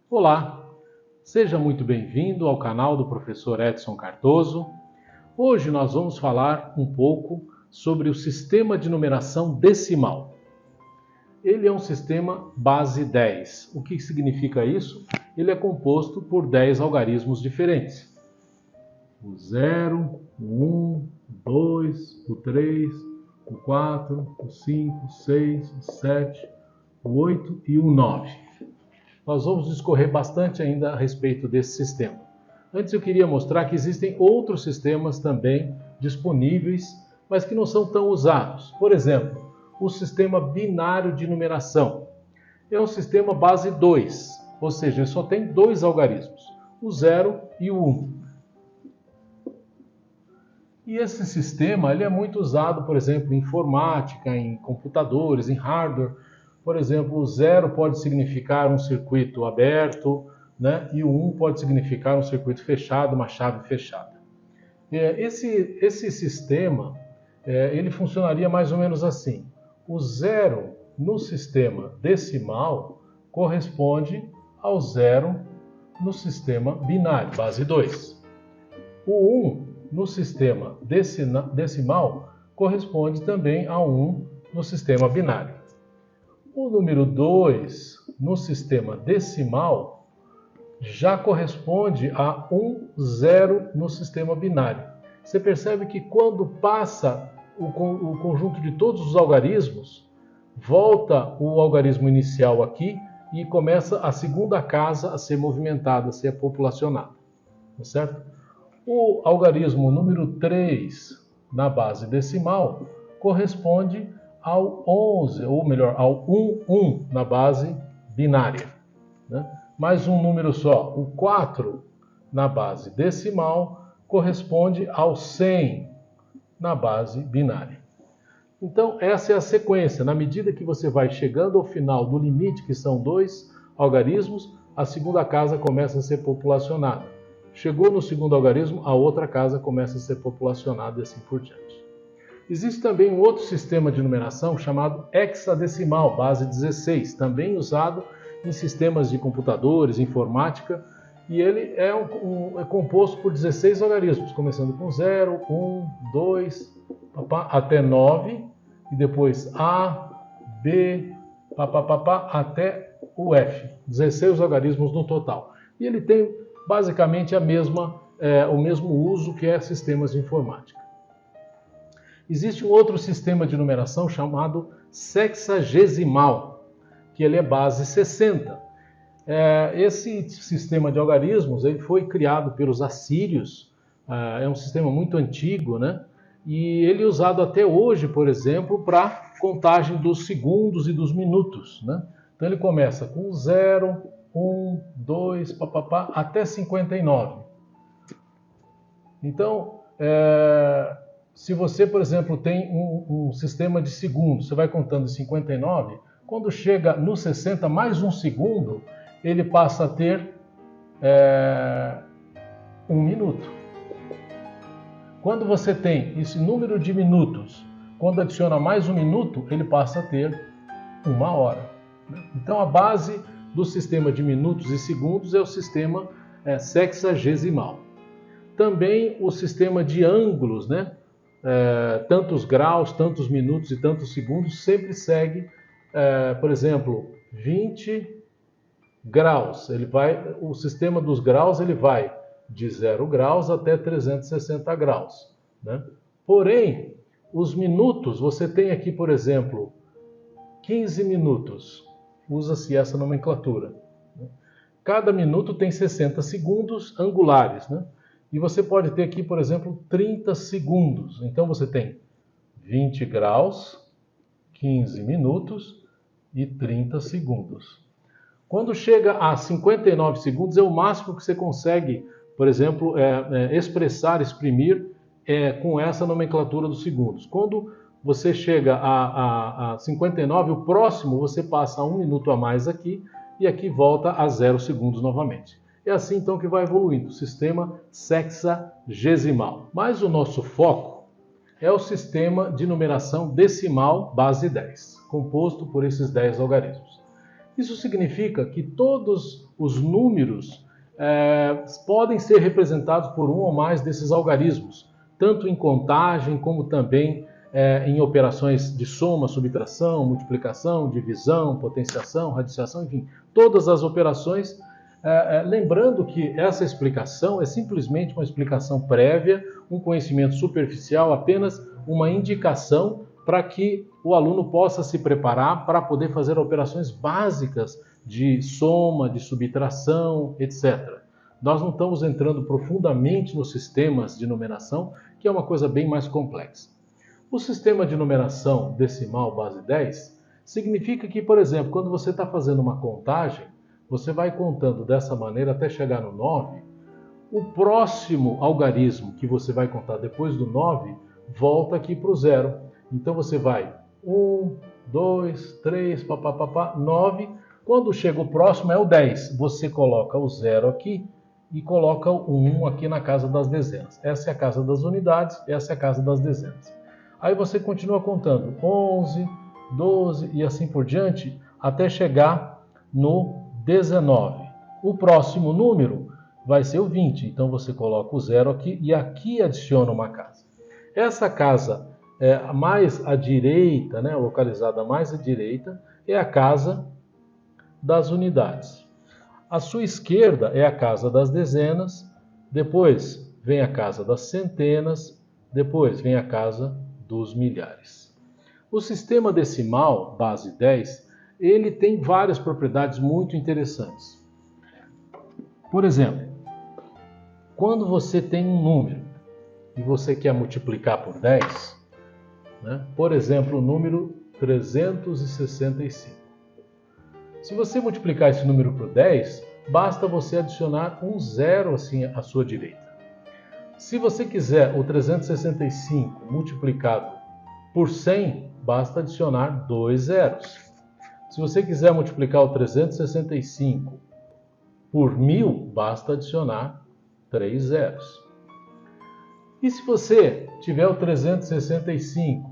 Olá, seja muito bem-vindo ao canal do professor Edson Cardoso. Hoje nós vamos falar um pouco sobre o sistema de numeração decimal. Ele é um sistema base 10. O que significa isso? Ele é composto por 10 algarismos diferentes. O 0, o 1, o 2, o 3, o 4, o 5, o 6, o 7, o 8 e o 9. Nós vamos discorrer bastante ainda a respeito desse sistema. Antes eu queria mostrar que existem outros sistemas também disponíveis, mas que não são tão usados. Por exemplo, o sistema binário de numeração. É um sistema base 2, ou seja, ele só tem dois algarismos, o 0 e o 1. E esse sistema ele é muito usado, por exemplo, em informática, em computadores, em hardware. Por exemplo, o 0 pode significar um circuito aberto, né? E o 1 pode significar um circuito fechado, uma chave fechada. Esse sistema ele funcionaria mais ou menos assim. O 0 no sistema decimal corresponde ao 0 no sistema binário, base 2. O 1 no sistema decimal corresponde também ao 1 no sistema binário. O número 2 no sistema decimal já corresponde a 1, 0 no sistema binário. Você percebe que quando passa o conjunto de todos os algarismos, volta o algarismo inicial aqui e começa a segunda casa a ser movimentada, a ser populacionada. Tá certo? O algarismo número 3 na base decimal corresponde ao 11, ou melhor, ao 1 na base binária. Né? Mais um número só, o 4 na base decimal corresponde ao 100 na base binária. Então, essa é a sequência. Na medida que você vai chegando ao final do limite, que são dois algarismos, a segunda casa começa a ser populacionada. Chegou no segundo algarismo, a outra casa começa a ser populacionada e assim por diante. Existe também um outro sistema de numeração chamado hexadecimal, base 16, também usado em sistemas de computadores, informática, e ele é composto por 16 algarismos, começando com 0, 1, 2, até 9, e depois A, B, até o F, 16 algarismos no total. E ele tem basicamente o mesmo uso que é sistemas de informática. Existe um outro sistema de numeração chamado sexagesimal, que ele é base 60. Esse sistema de algarismos ele foi criado pelos assírios, é um sistema muito antigo, né? E ele é usado até hoje, por exemplo, para contagem dos segundos e dos minutos, né? Então ele começa com 0, 1, 2, até 59. Então, se você, por exemplo, tem um sistema de segundos, você vai contando em 59, quando chega no 60, mais um segundo, ele passa a ter 1 minuto. Quando você tem esse número de minutos, quando adiciona mais um minuto, ele passa a ter 1 hora. Então, a base do sistema de minutos e segundos é o sistema sexagesimal. Também o sistema de ângulos, né? Tantos graus, tantos minutos e tantos segundos, sempre segue, por exemplo, 20 graus. O sistema dos graus ele vai de 0 graus até 360 graus. Né? Porém, os minutos, você tem aqui, por exemplo, 15 minutos. Usa-se essa nomenclatura. Cada minuto tem 60 segundos angulares, né? E você pode ter aqui, por exemplo, 30 segundos. Então você tem 20 graus, 15 minutos e 30 segundos. Quando chega a 59 segundos, é o máximo que você consegue, por exemplo, exprimir com essa nomenclatura dos segundos. Quando você chega a 59, o próximo você passa 1 minuto a mais aqui, e aqui volta a 0 segundos novamente. É assim então que vai evoluindo o sistema sexagesimal. Mas o nosso foco é o sistema de numeração decimal base 10, composto por esses 10 algarismos. Isso significa que todos os números podem ser representados por um ou mais desses algarismos, tanto em contagem como também em operações de soma, subtração, multiplicação, divisão, potenciação, radiciação, enfim, todas as operações. Lembrando que essa explicação é simplesmente uma explicação prévia, um conhecimento superficial, apenas uma indicação para que o aluno possa se preparar para poder fazer operações básicas de soma, de subtração, etc. Nós não estamos entrando profundamente nos sistemas de numeração, que é uma coisa bem mais complexa. O sistema de numeração decimal base 10 significa que, por exemplo, quando você está fazendo uma contagem, você vai contando dessa maneira até chegar no 9, o próximo algarismo que você vai contar depois do 9 volta aqui para o 0. Então você vai 1, 2, 3, 9. Quando chega o próximo é o 10. Você coloca o 0 aqui e coloca o 1 aqui na casa das dezenas. Essa é a casa das unidades, essa é a casa das dezenas. Aí você continua contando 11, 12 e assim por diante até chegar no 19. O próximo número vai ser o 20. Então você coloca o 0 aqui e aqui adiciona uma casa. Essa casa mais à direita, né, localizada mais à direita, é a casa das unidades. À sua esquerda é a casa das dezenas, depois vem a casa das centenas, depois vem a casa dos milhares. O sistema decimal, base 10, ele tem várias propriedades muito interessantes. Por exemplo, quando você tem um número e você quer multiplicar por 10, né? Por exemplo, o número 365. Se você multiplicar esse número por 10, basta você adicionar um 0 assim à sua direita. Se você quiser o 365 multiplicado por 100, basta adicionar 2 zeros. Se você quiser multiplicar o 365 por 1000, basta adicionar 3 zeros. E se você tiver o 365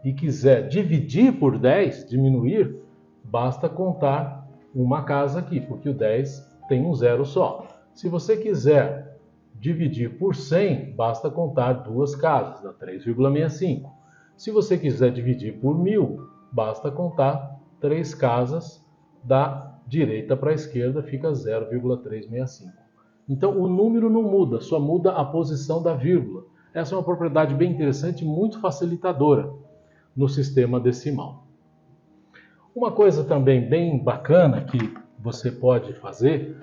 e quiser dividir por 10, diminuir, basta contar uma casa aqui, porque o 10 tem um zero só. Se você quiser dividir por 100, basta contar duas casas, dá 3,65. Se você quiser dividir por 1000, basta contar 3 casas, da direita para a esquerda fica 0,365. Então o número não muda, só muda a posição da vírgula. Essa é uma propriedade bem interessante e muito facilitadora no sistema decimal. Uma coisa também bem bacana que você pode fazer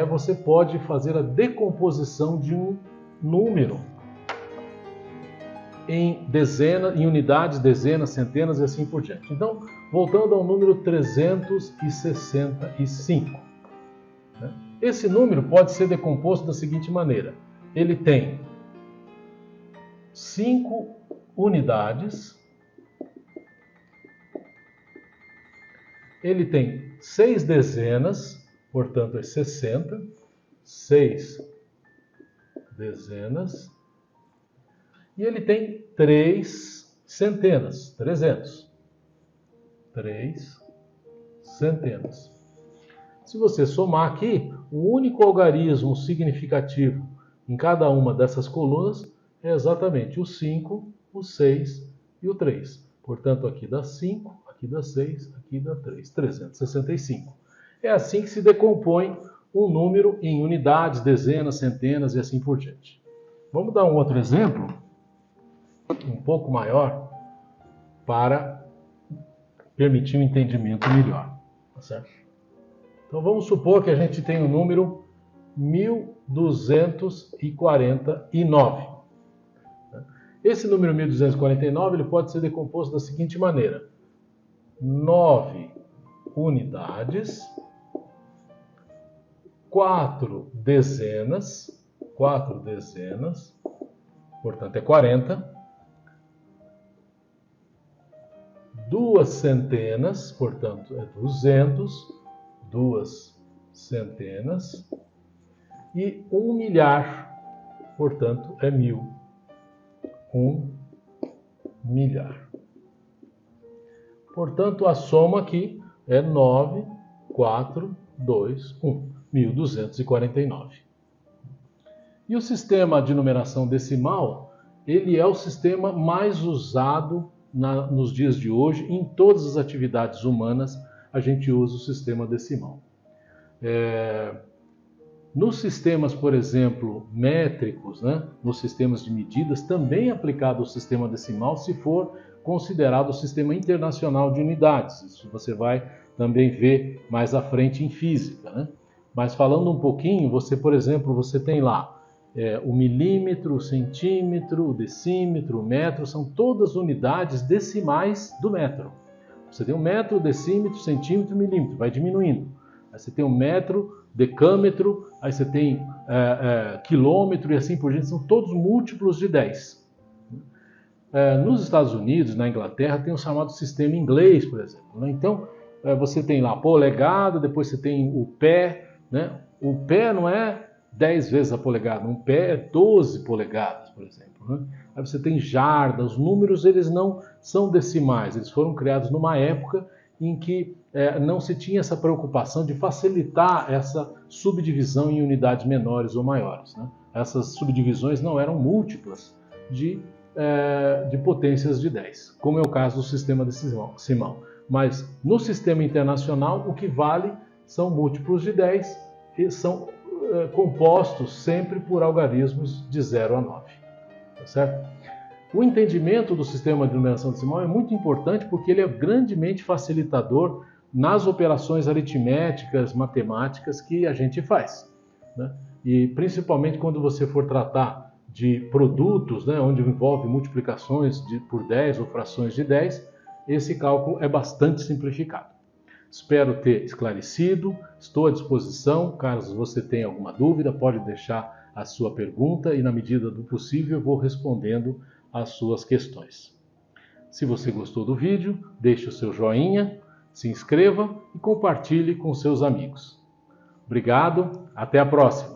você pode fazer a decomposição de um número em dezenas, em unidades, dezenas, centenas e assim por diante. Então, voltando ao número 365. Esse número pode ser decomposto da seguinte maneira. Ele tem 5 unidades, ele tem 6 dezenas, portanto é 60, 6 dezenas, e ele tem 3 centenas, 300. 3 centenas. Se você somar aqui, o único algarismo significativo em cada uma dessas colunas é exatamente o 5, o 6 e o 3. Portanto, aqui dá 5, aqui dá 6, aqui dá 3. 365. É assim que se decompõe um número em unidades, dezenas, centenas e assim por diante. Vamos dar um outro exemplo, um pouco maior, para permitir um entendimento melhor. Tá certo? Então vamos supor que a gente tem o número 1249. Esse número 1249 ele pode ser decomposto da seguinte maneira: 9 unidades, 4 dezenas, portanto é 40, 2 centenas, portanto é 200, 2 centenas, e 1 milhar, portanto é 1000, 1 milhar. Portanto, a soma aqui é 9 4, 2, 1. 1249. E o sistema de numeração decimal, ele é o sistema mais usado nos dias de hoje. Em todas as atividades humanas, a gente usa o sistema decimal. Nos sistemas, por exemplo, métricos, né, nos sistemas de medidas, também é aplicado o sistema decimal se for considerado o sistema internacional de unidades. Isso você vai também ver mais à frente em física, né? Mas falando um pouquinho, por exemplo, você tem lá o milímetro, o centímetro, o decímetro, o metro, são todas unidades decimais do metro. Você tem o metro, decímetro, centímetro, milímetro, vai diminuindo. Aí você tem o metro, decâmetro, aí você tem quilômetro e assim por diante, são todos múltiplos de 10. Nos Estados Unidos, na Inglaterra, tem o chamado sistema inglês, por exemplo, né? Então, você tem lá polegada, depois você tem o pé, né? O pé não é 10 vezes a polegada, um pé é 12 polegadas, por exemplo, né? Aí você tem jarda, os números eles não são decimais, eles foram criados numa época em que não se tinha essa preocupação de facilitar essa subdivisão em unidades menores ou maiores, né? Essas subdivisões não eram múltiplas de potências de 10, como é o caso do sistema decimal. Mas no sistema internacional, o que vale são múltiplos de 10 e são compostos sempre por algarismos de 0 a 9. Tá certo? O entendimento do sistema de numeração decimal é muito importante porque ele é grandemente facilitador nas operações aritméticas, matemáticas que a gente faz, né? E principalmente quando você for tratar de produtos, né, onde envolve multiplicações por 10 ou frações de 10, esse cálculo é bastante simplificado. Espero ter esclarecido, estou à disposição, caso você tenha alguma dúvida, pode deixar a sua pergunta e na medida do possível eu vou respondendo às suas questões. Se você gostou do vídeo, deixe o seu joinha, se inscreva e compartilhe com seus amigos. Obrigado, até a próxima!